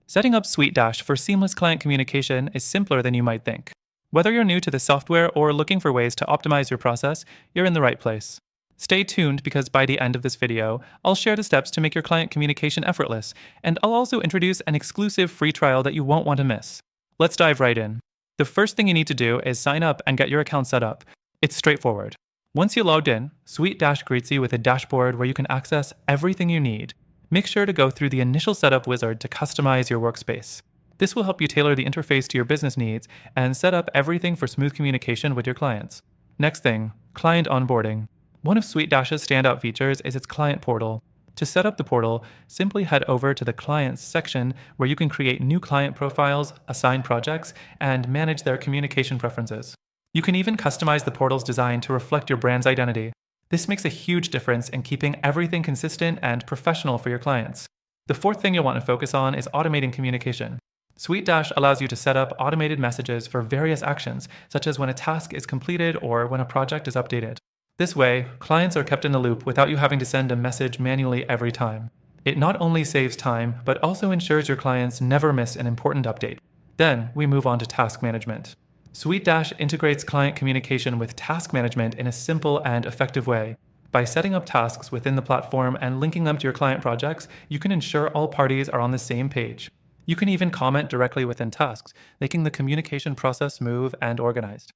Setting up SuiteDash for seamless client communication is simpler than you might think. Whether you're new to the software or looking for ways to optimize your process, you're in the right place. Stay tuned because by the end of this video, I'll share the steps to make your client communication effortless, and I'll also introduce an exclusive free trial that you won't want to miss. Let's dive right in. The first thing you need to do is sign up and get your account set up. It's straightforward. Once you're logged in, SuiteDash greets you with a dashboard where you can access everything you need. Make sure to go through the initial setup wizard to customize your workspace. This will help you tailor the interface to your business needs and set up everything for smooth communication with your clients. Next thing, client onboarding. One of SuiteDash's standout features is its client portal. To set up the portal, simply head over to the Clients section where you can create new client profiles, assign projects, and manage their communication preferences. You can even customize the portal's design to reflect your brand's identity. This makes a huge difference in keeping everything consistent and professional for your clients. The fourth thing you'll want to focus on is automating communication. SuiteDash allows you to set up automated messages for various actions, such as when a task is completed or when a project is updated. This way, clients are kept in the loop without you having to send a message manually every time. It not only saves time, but also ensures your clients never miss an important update. Then, we move on to task management. SuiteDash integrates client communication with task management in a simple and effective way. By setting up tasks within the platform and linking them to your client projects, you can ensure all parties are on the same page. You can even comment directly within tasks, making the communication process smooth and organized.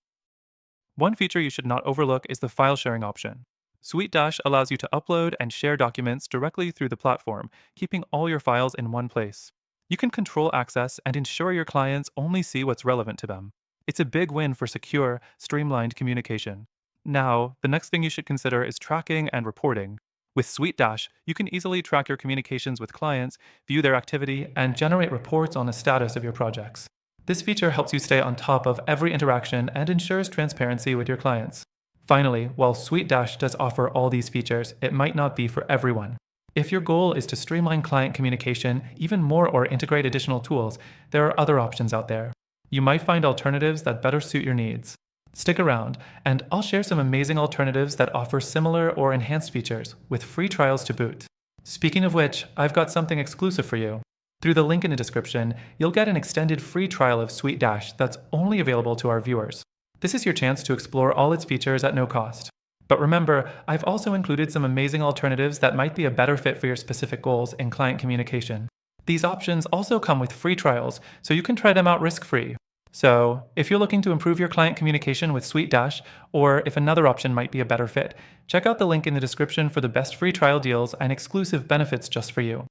One feature you should not overlook is the file sharing option. SuiteDash allows you to upload and share documents directly through the platform, keeping all your files in one place. You can control access and ensure your clients only see what's relevant to them. It's a big win for secure, streamlined communication. Now, the next thing you should consider is tracking and reporting. With SuiteDash, you can easily track your communications with clients, view their activity, and generate reports on the status of your projects. This feature helps you stay on top of every interaction and ensures transparency with your clients. Finally, while SuiteDash does offer all these features, it might not be for everyone. If your goal is to streamline client communication even more or integrate additional tools, there are other options out there. You might find alternatives that better suit your needs. Stick around, and I'll share some amazing alternatives that offer similar or enhanced features, with free trials to boot. Speaking of which, I've got something exclusive for you. Through the link in the description, you'll get an extended free trial of SuiteDash that's only available to our viewers. This is your chance to explore all its features at no cost. But remember, I've also included some amazing alternatives that might be a better fit for your specific goals in client communication. These options also come with free trials, so you can try them out risk-free. So, if you're looking to improve your client communication with SuiteDash, or if another option might be a better fit, check out the link in the description for the best free trial deals and exclusive benefits just for you.